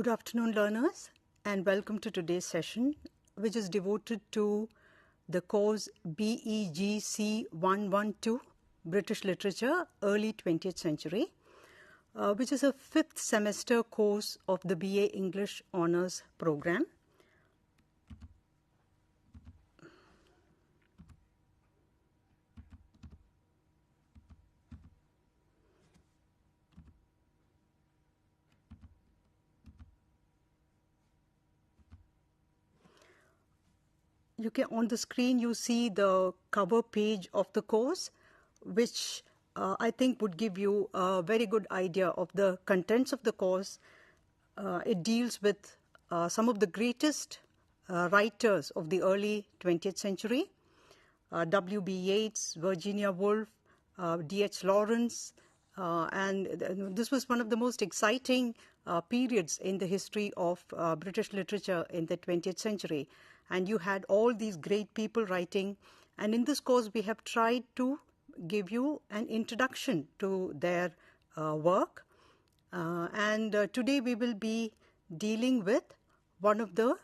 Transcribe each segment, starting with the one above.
Good afternoon, learners, and welcome to today's session, which is devoted to the course BEGC-112, British Literature, Early 20th Century, which is a 5th semester course of the BA English Honours program. On the screen you see the cover page of the course, which I think would give you a very good idea of the contents of the course. It deals with some of the greatest writers of the early 20th century, W.B. Yeats, Virginia Woolf, D.H. Lawrence, and this was one of the most exciting periods in the history of British literature in the 20th century. And you had all these great people writing, and in this course we have tried to give you an introduction to their work. Today we will be dealing with one of the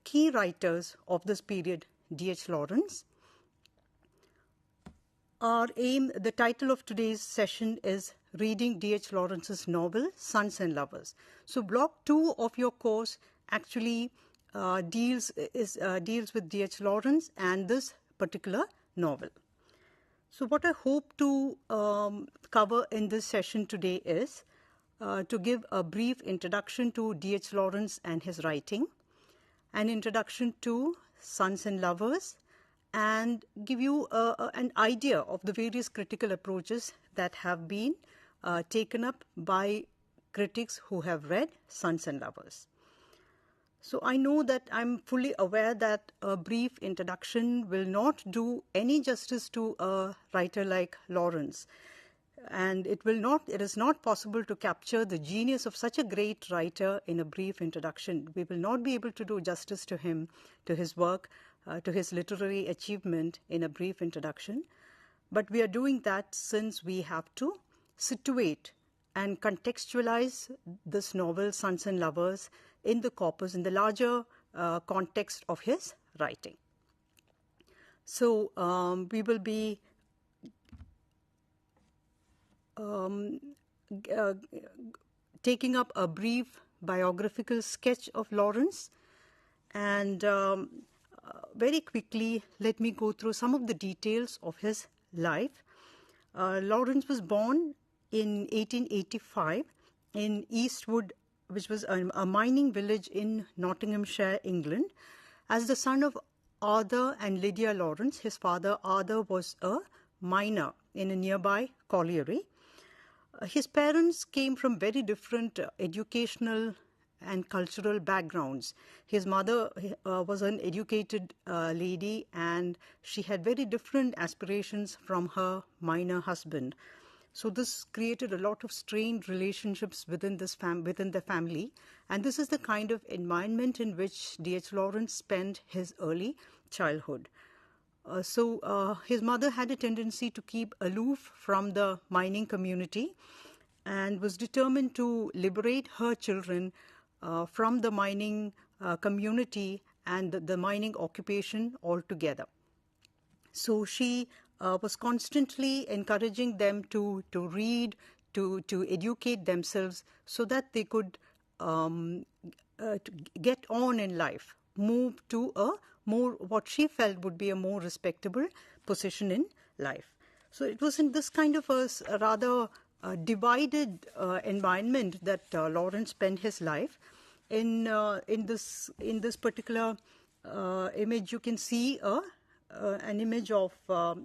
key writers of this period, D.H. Lawrence. The title of today's session is Reading D.H. Lawrence's novel, Sons and Lovers. So block 2 of your course actually deals with D.H. Lawrence and this particular novel. So what I hope to cover in this session today is to give a brief introduction to D.H. Lawrence and his writing, an introduction to Sons and Lovers, and give you an idea of the various critical approaches that have been taken up by critics who have read Sons and Lovers. So I know that I'm fully aware that a brief introduction will not do any justice to a writer like Lawrence. And it is not possible to capture the genius of such a great writer in a brief introduction. We will not be able to do justice to him, to his work, to his literary achievement in a brief introduction. But we are doing that since we have to situate and contextualize this novel, Sons and Lovers, in the corpus, in the larger context of his writing. So we will be taking up a brief biographical sketch of Lawrence, and very quickly let me go through some of the details of his life. Lawrence was born in 1885 in Eastwood, which was a mining village in Nottinghamshire, England, as the son of Arthur and Lydia Lawrence. His father, Arthur, was a miner in a nearby colliery. His parents came from very different educational and cultural backgrounds. His mother was an educated lady, and she had very different aspirations from her miner husband. So this created a lot of strained relationships within the family, and this is the kind of environment in which D.H. Lawrence spent his early childhood. His mother had a tendency to keep aloof from the mining community and was determined to liberate her children from the mining community and the mining occupation altogether. So she was constantly encouraging them to read, to educate themselves so that they could get on in life, move to a more, what she felt would be a more respectable position in life. So it was in this kind of a rather divided environment that Lawrence spent his life. In this particular image, you can see an image of,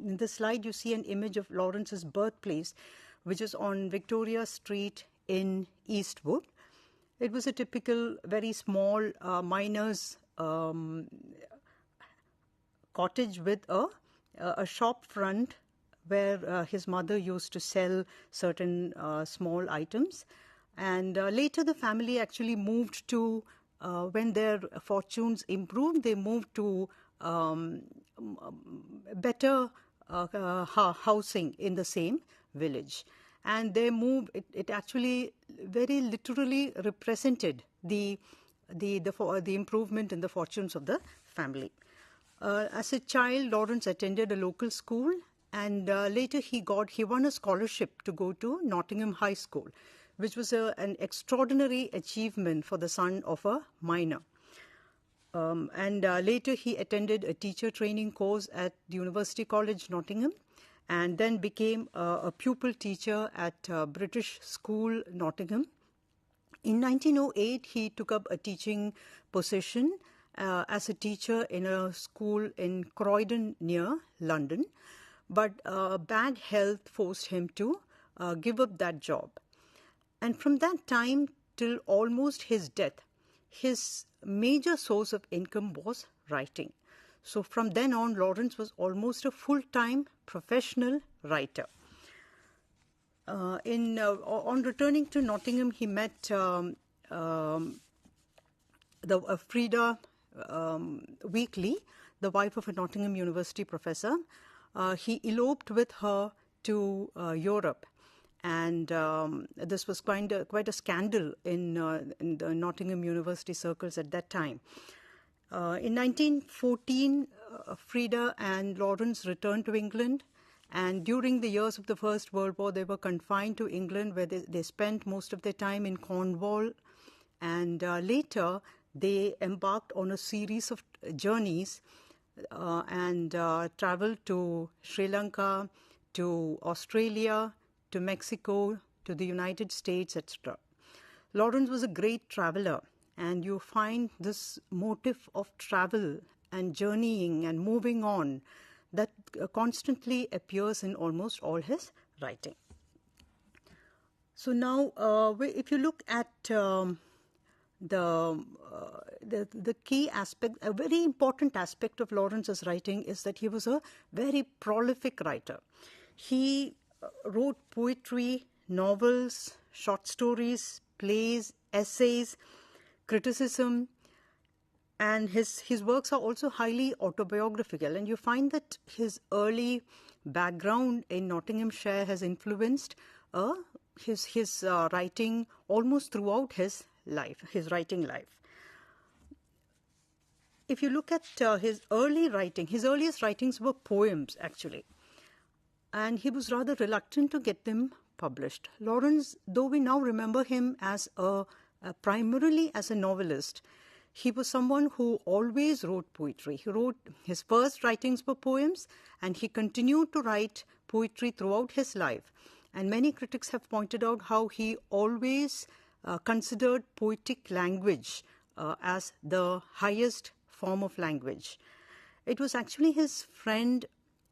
in this slide you see an image of Lawrence's birthplace, which is on Victoria Street in Eastwood. It was a typical, very small miner's cottage with a shop front where his mother used to sell certain small items. And later the family actually moved to, when their fortunes improved, they moved to better housing in the same village. and their move, it actually very literally represented the improvement in the fortunes of the family. As a child, Lawrence attended a local school, and later he won a scholarship to go to Nottingham High School, which was an extraordinary achievement for the son of a miner. And later he attended a teacher training course at the University College Nottingham, and then became a pupil teacher at British School Nottingham. In 1908, he took up a teaching position as a teacher in a school in Croydon near London, but bad health forced him to give up that job. And from that time till almost his death, his major source of income was writing. So from then on, Lawrence was almost a full-time professional writer. On returning to Nottingham, he met Frida Weekly, the wife of a Nottingham University professor. He eloped with her to Europe, and this was quite a scandal in the Nottingham University circles at that time. In 1914, Frida and Lawrence returned to England, and during the years of the First World War, they were confined to England, where they spent most of their time in Cornwall, and later they embarked on a series of journeys and traveled to Sri Lanka, to Australia, to Mexico, to the United States, etc. Lawrence was a great traveler, and you find this motive of travel and journeying and moving on that constantly appears in almost all his writing. So now, if you look at the key aspect, a very important aspect of Lawrence's writing is that he was a very prolific writer. He wrote poetry, novels, short stories, plays, essays, criticism, and his works are also highly autobiographical. And you find that his early background in Nottinghamshire has influenced his writing almost throughout his writing life. If you look at his early writing, his earliest writings were poems, actually. And he was rather reluctant to get them published. Lawrence, though we now remember him as primarily as a novelist, he was someone who always wrote poetry. His first writings were poems, and he continued to write poetry throughout his life. And many critics have pointed out how he always considered poetic language as the highest form of language. It was actually his friend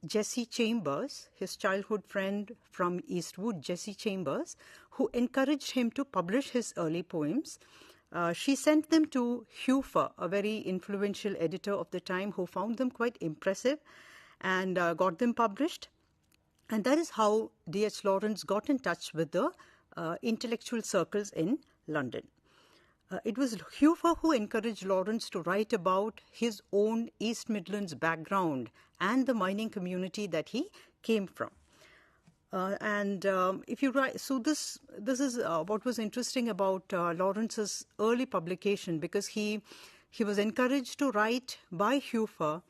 Jessie Chambers, his childhood friend from Eastwood, Jessie Chambers, who encouraged him to publish his early poems. She sent them to Hufer, a very influential editor of the time, who found them quite impressive and got them published. And that is how D.H. Lawrence got in touch with the intellectual circles in London. It was Hufer who encouraged Lawrence to write about his own East Midlands background and the mining community that he came from. If you write, so this is what was interesting about Lawrence's early publication, because he was encouraged to write by Hufer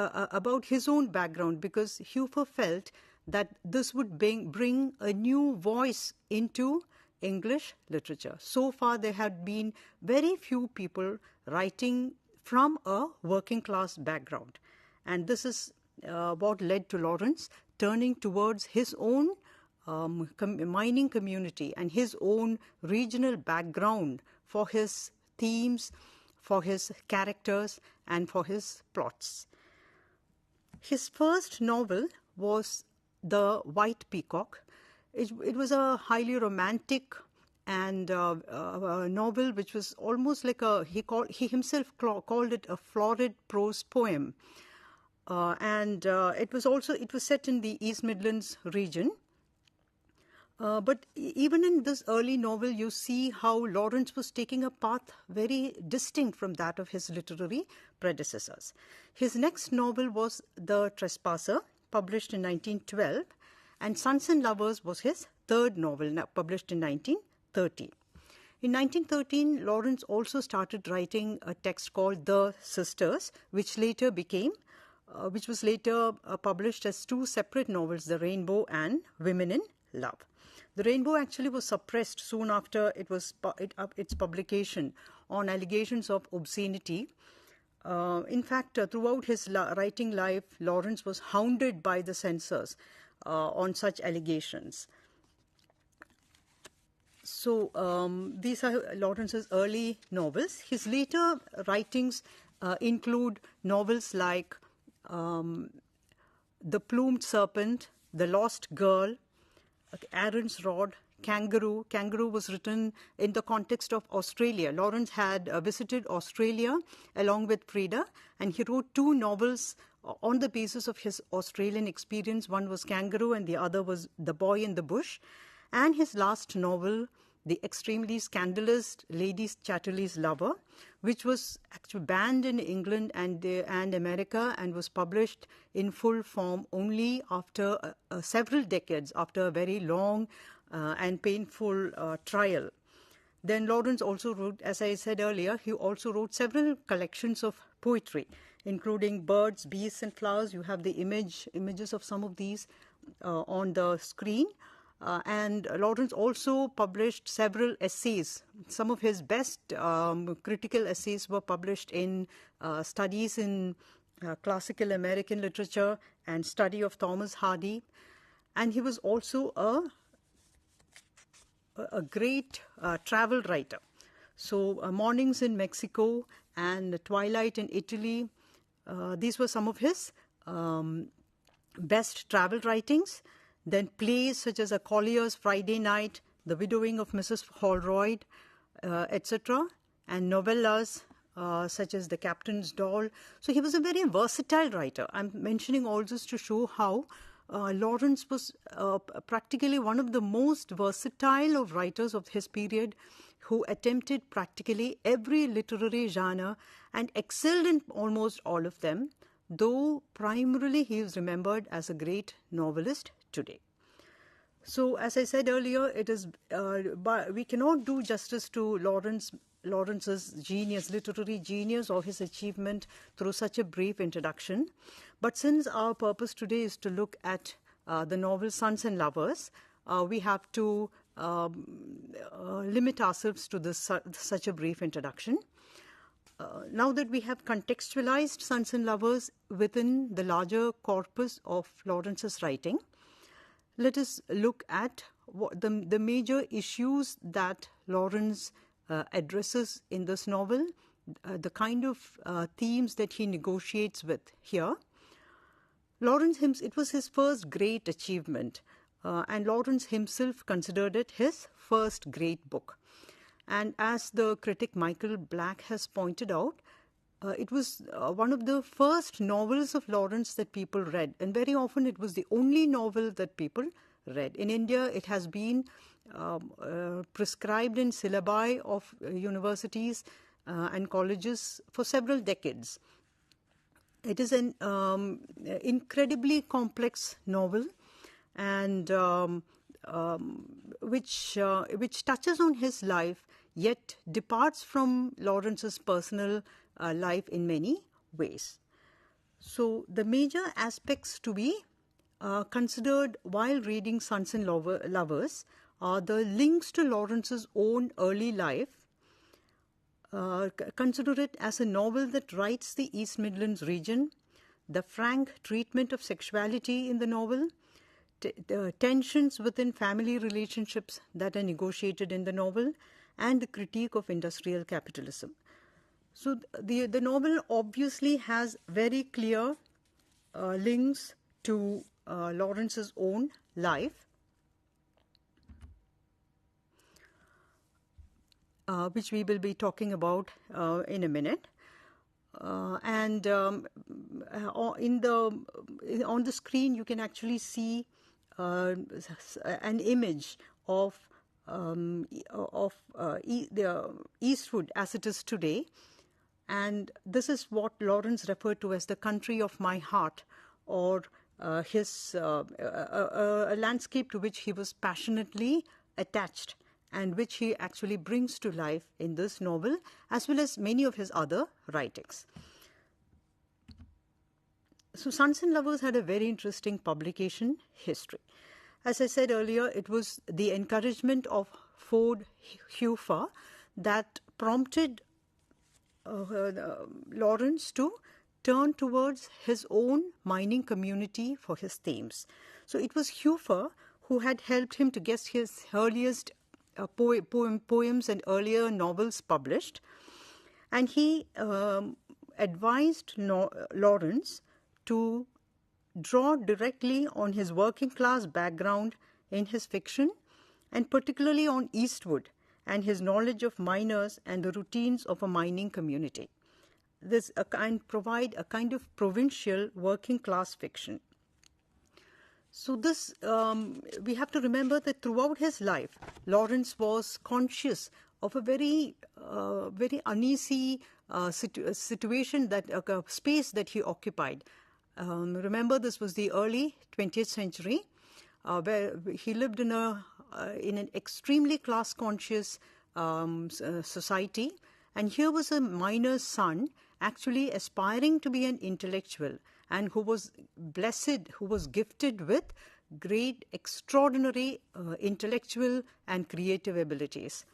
about his own background, because Hufer felt that this would bring a new voice into English literature. So far, there had been very few people writing from a working class background, and this is what led to Lawrence turning towards his own mining community and his own regional background for his themes, for his characters, and for his plots. His first novel was The White Peacock. It was a highly romantic and a novel which was almost like he himself called it a florid prose poem. It was set in the East Midlands region. But even in this early novel, you see how Lawrence was taking a path very distinct from that of his literary predecessors. His next novel was The Trespasser, published in 1912, and Sons and Lovers was his third novel, published in 1913. In 1913, Lawrence also started writing a text called The Sisters, which was later published as two separate novels, The Rainbow and Women in Love. The Rainbow actually was suppressed soon after its publication on allegations of obscenity. In fact, throughout his writing life, Lawrence was hounded by the censors on such allegations. So these are Lawrence's early novels. His later writings include novels like The Plumed Serpent, The Lost Girl, Aaron's Rod, Kangaroo. Kangaroo was written in the context of Australia. Lawrence had visited Australia along with Frida, and he wrote two novels on the basis of his Australian experience. One was Kangaroo and the other was The Boy in the Bush. And his last novel, the extremely scandalous Lady Chatterley's Lover, which was actually banned in England and America and was published in full form only after several decades, after a very long and painful trial. Then Lawrence also wrote, as I said earlier, he also wrote several collections of poetry, including Birds, Beasts and Flowers. You have the images of some of these on the screen. And Lawrence also published several essays. Some of his best critical essays were published in Studies in Classical American Literature and Study of Thomas Hardy. And he was also a great travel writer. So Mornings in Mexico and Twilight in Italy, these were some of his best travel writings. Then plays such as A Collier's Friday Night, The Widowing of Mrs. Holroyd, etc. And novellas such as The Captain's Doll. So he was a very versatile writer. I'm mentioning all this to show how Lawrence was practically one of the most versatile of writers of his period, who attempted practically every literary genre and excelled in almost all of them, though primarily he is remembered as a great novelist today. So, as I said earlier, it is we cannot do justice to Lawrence's genius, literary genius, or his achievement through such a brief introduction. But since our purpose today is to look at the novel Sons and Lovers, we have to limit ourselves to such a brief introduction. Now that we have contextualized Sons and Lovers within the larger corpus of Lawrence's writing, let us look at what the major issues that Lawrence addresses in this novel, the kind of themes that he negotiates with here. It was his first great achievement, and Lawrence himself considered it his first great book. And as the critic Michael Black has pointed out, it was one of the first novels of Lawrence that people read, and very often it was the only novel that people read. In India, it has been prescribed in syllabi of universities and colleges for several decades. It is an incredibly complex novel, and which touches on his life, yet departs from Lawrence's personal life in many ways. So the major aspects to be considered while reading Sons and Lovers are the links to Lawrence's own early life. Consider it as a novel that writes the East Midlands region, the frank treatment of sexuality in the novel, the tensions within family relationships that are negotiated in the novel, and the critique of industrial capitalism. So the novel obviously has very clear links to Lawrence's own life, which we will be talking about in a minute. And on the screen, you can actually see an image of the Eastwood as it is today. And this is what Lawrence referred to as the country of my heart, or a landscape to which he was passionately attached and which he actually brings to life in this novel, as well as many of his other writings. So Sons and Lovers had a very interesting publication history. As I said earlier, it was the encouragement of Ford Hufer that prompted Lawrence to turn towards his own mining community for his themes. So it was Hufer who had helped him to get his earliest poems and earlier novels published. And he advised Lawrence to draw directly on his working class background in his fiction, and particularly on Eastwood and his knowledge of miners and the routines of a mining community. This provide a kind of provincial working class fiction. So this, we have to remember that throughout his life, Lawrence was conscious of a very uneasy situation, that space that he occupied. Remember, this was the early 20th century, where he lived in an extremely class-conscious society, and here was a miner's son actually aspiring to be an intellectual, and who was blessed, who was gifted with great, extraordinary intellectual and creative abilities.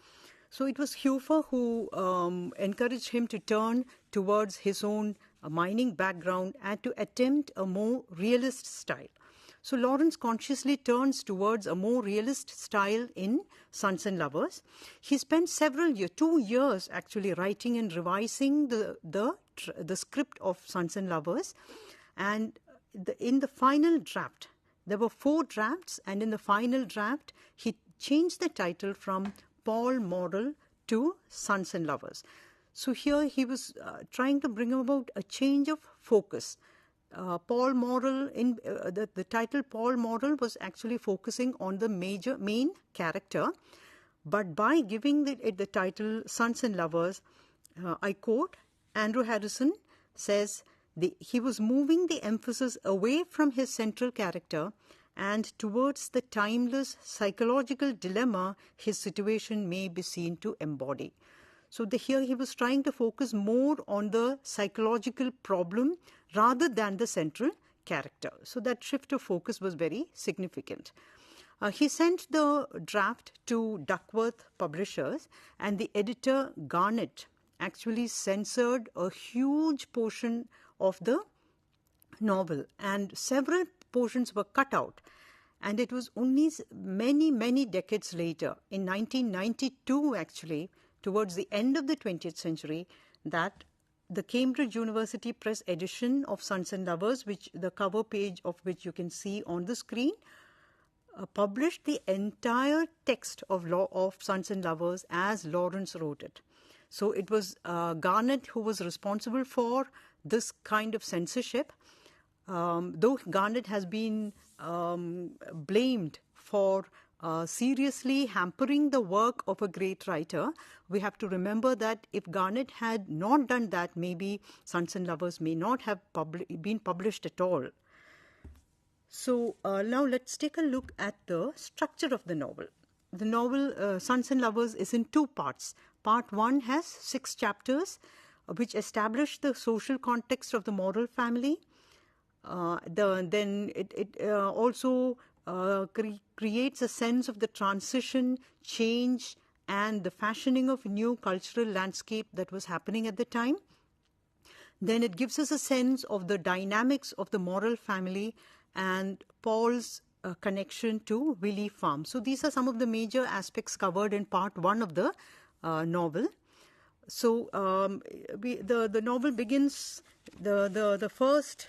So it was Hufer who encouraged him to turn towards his own mining background and to attempt a more realist style. So Lawrence consciously turns towards a more realist style in Sons and Lovers. He spent 2 years actually writing and revising the script of Sons and Lovers. And in the final draft, there were 4 drafts, and in the final draft, he changed the title from Pall Mall to Sons and Lovers. So here he was trying to bring about a change of focus. Pall Mall, the title Pall Mall was actually focusing on the main character, but by giving the title Sons and Lovers, I quote, Andrew Harrison says, he was moving the emphasis away from his central character and towards the timeless psychological dilemma his situation may be seen to embody. So here he was trying to focus more on the psychological problem rather than the central character. So that shift of focus was very significant. He sent the draft to Duckworth Publishers, and the editor Garnett actually censored a huge portion of the novel, and several portions were cut out. And it was only many decades later, in 1992 actually, towards the end of the 20th century, that the Cambridge University Press edition of Sons and Lovers, which the cover page of which you can see on the screen, published the entire text of Sons and Lovers as Lawrence wrote it. So it was Garnett who was responsible for this kind of censorship. Though Garnett has been blamed for seriously hampering the work of a great writer, we have to remember that if Garnett had not done that, maybe Sons and Lovers may not have been published at all. So now let's take a look at the structure of the novel. The novel Sons and Lovers is in 2 parts. Part 1 has 6 chapters which establish the social context of the Morrill family. Then it also creates a sense of the transition, change, and the fashioning of a new cultural landscape that was happening at the time. Then it gives us a sense of the dynamics of the Morrill family and Paul's connection to Willie Farm. So these are some of the major aspects covered in part 1 of the novel. So the novel begins, the first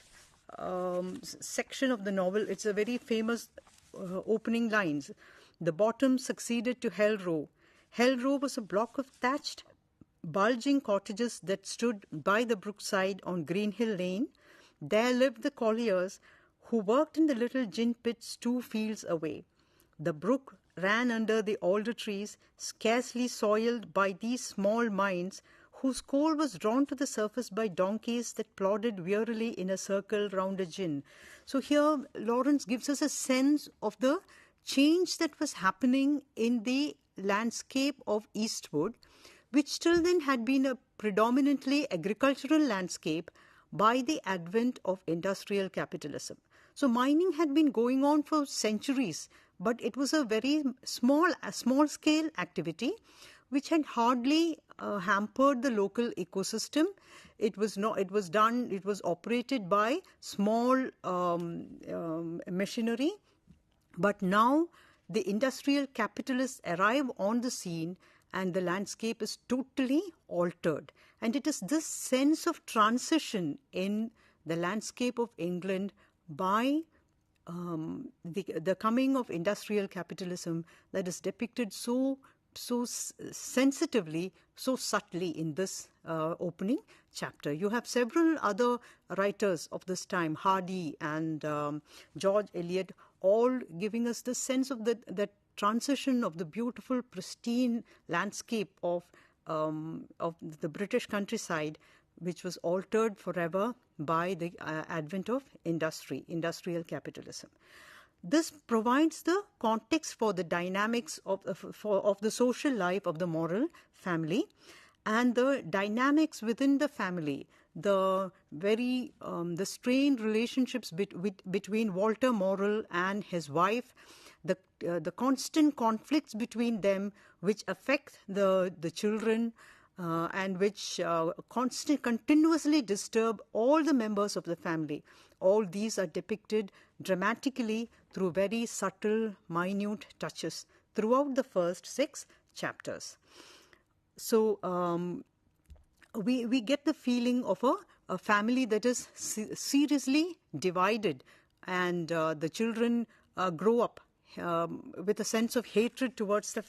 section of the novel, it's a very famous opening lines. The bottom succeeded to Hell Row. Hell Row was a block of thatched, bulging cottages that stood by the brookside on Greenhill Lane. There lived the colliers who worked in the little gin pits 2 fields away. The brook ran under the alder trees, scarcely soiled by these small minds whose coal was drawn to the surface by donkeys that plodded wearily in a circle round a gin. So here Lawrence gives us a sense of the change that was happening in the landscape of Eastwood, which till then had been a predominantly agricultural landscape by the advent of industrial capitalism. So mining had been going on for centuries, but it was a very small-scale activity which had hardly hampered the local ecosystem. It was operated by small machinery, but now the industrial capitalists arrive on the scene and the landscape is totally altered. And it is this sense of transition in the landscape of England by the coming of industrial capitalism that is depicted so sensitively, so subtly in this opening chapter. You have several other writers of this time, Hardy and George Eliot, all giving us the sense of that transition of the beautiful, pristine landscape of the British countryside, which was altered forever by the advent of industrial capitalism. This provides the context for the dynamics of the social life of the Morrell family and the dynamics within the family, the strained relationships between Walter Morrell and his wife, the constant conflicts between them which affect the children and which continuously disturb all the members of the family. All these are depicted dramatically through very subtle, minute touches throughout the first 6 chapters. So we get the feeling of a family that is seriously divided, and the children grow up with a sense of hatred towards the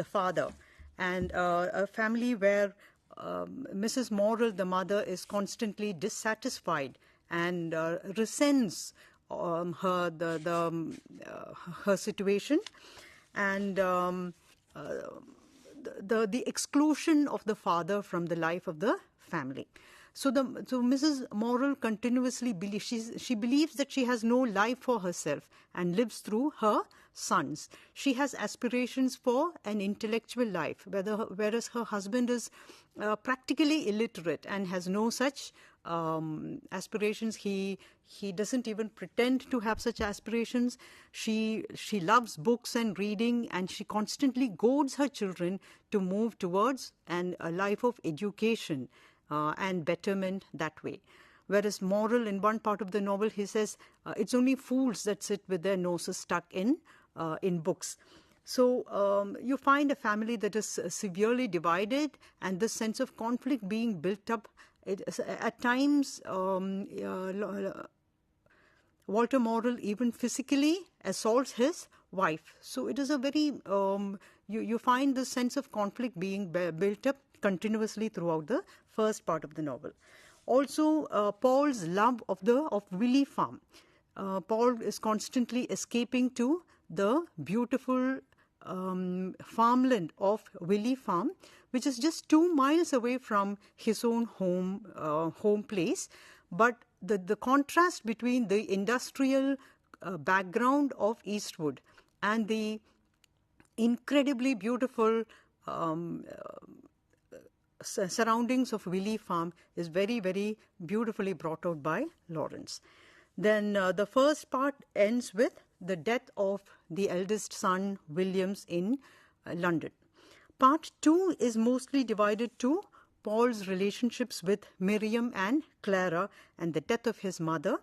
father, and a family where Mrs. Morrell, the mother, is constantly dissatisfied and resents her situation, and the exclusion of the father from the life of the family. So Mrs. Morrell continuously believes that she has no life for herself and lives through her sons. She has aspirations for an intellectual life, whereas her husband is practically illiterate and has no such aspirations. He doesn't even pretend to have such aspirations. She loves books and reading, and she constantly goads her children to move towards a life of education and betterment that way. Whereas Morrell, in one part of the novel, he says it's only fools that sit with their noses stuck in books. So you find a family that is severely divided, and this sense of conflict being built up. At times, Walter Morrell even physically assaults his wife. So it is a very, you find this sense of conflict being built up continuously throughout the first part of the novel. Also, Paul's love of Willie Farm. Paul is constantly escaping to the beautiful farmland of Willie Farm, which is just 2 miles away from his own home place. But the contrast between the industrial background of Eastwood and the incredibly beautiful surroundings of Willie Farm is very, very beautifully brought out by Lawrence. Then the first part ends with the death of the eldest son, Williams, in London. Part 2 is mostly divided to Paul's relationships with Miriam and Clara and the death of his mother,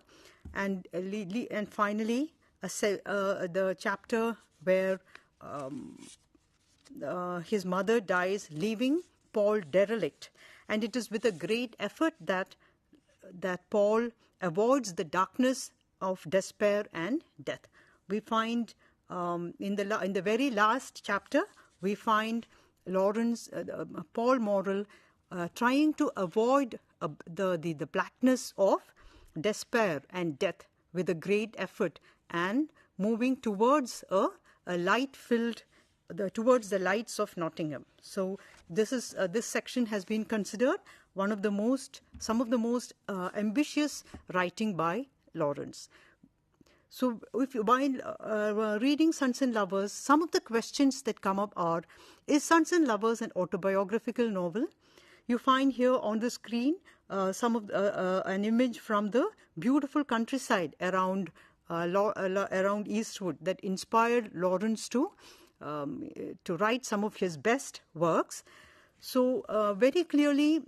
and finally the chapter where his mother dies, leaving Paul derelict. And it is with a great effort that Paul avoids the darkness of despair and death. We find in the very last chapter, we find Paul Morrell trying to avoid the blackness of despair and death with a great effort, and moving towards a light-filled, towards the lights of Nottingham. So this section has been considered some of the most ambitious writing by Lawrence. So while reading Sons and Lovers, some of the questions that come up are, is Sons and Lovers an autobiographical novel? You find here on the screen an image from the beautiful countryside around Eastwood that inspired Lawrence to write some of his best works. So very clearly,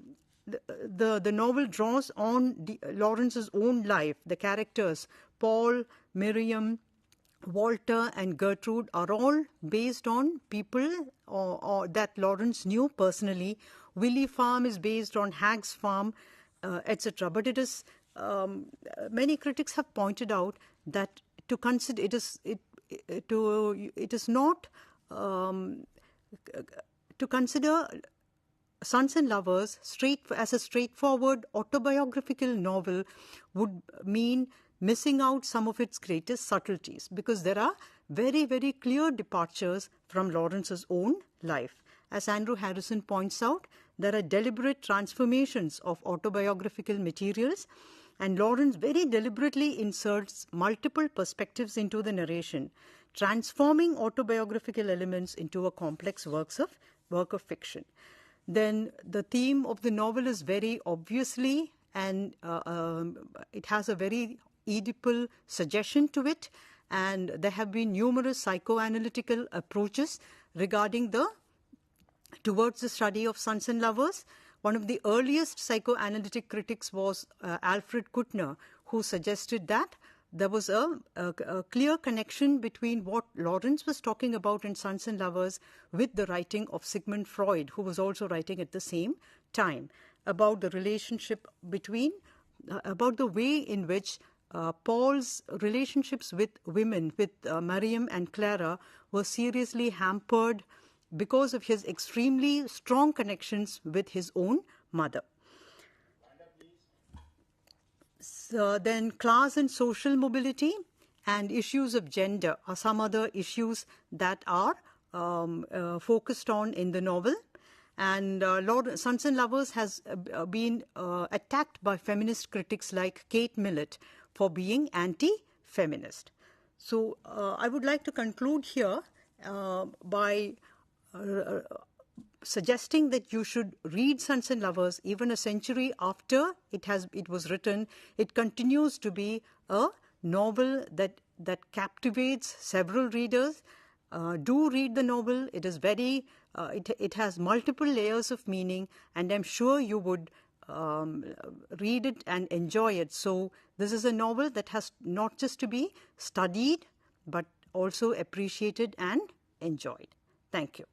the novel draws on Lawrence's own life. The characters, Paul, Miriam, Walter and Gertrude, are all based on people or that Lawrence knew personally. Willie Farm is based on Hagg's Farm, etc. But it is many critics have pointed out that to consider it is not to consider Sons and Lovers as a straightforward autobiographical novel would mean missing out some of its greatest subtleties, because there are very, very clear departures from Lawrence's own life. As Andrew Harrison points out, there are deliberate transformations of autobiographical materials, and Lawrence very deliberately inserts multiple perspectives into the narration, transforming autobiographical elements into a complex work of fiction. Then the theme of the novel is very obviously, and it has a very Oedipal suggestion to it, and there have been numerous psychoanalytical approaches towards the study of Sons and Lovers. One of the earliest psychoanalytic critics was Alfred Kuttner, who suggested that there was a clear connection between what Lawrence was talking about in Sons and Lovers with the writing of Sigmund Freud, who was also writing at the same time, about the relationship about the way in which Paul's relationships with women, with Miriam and Clara, were seriously hampered because of his extremely strong connections with his own mother. So then class and social mobility and issues of gender are some other issues that are focused on in the novel. And Sons and Lovers has been attacked by feminist critics like Kate Millett for being anti-feminist. So I would like to conclude here by suggesting that you should read Sons and Lovers even a century after it was written. It continues to be a novel that captivates several readers. Do read the novel. It is very it has multiple layers of meaning, and I'm sure you would read it and enjoy it. So this is a novel that has not just to be studied, but also appreciated and enjoyed. Thank you.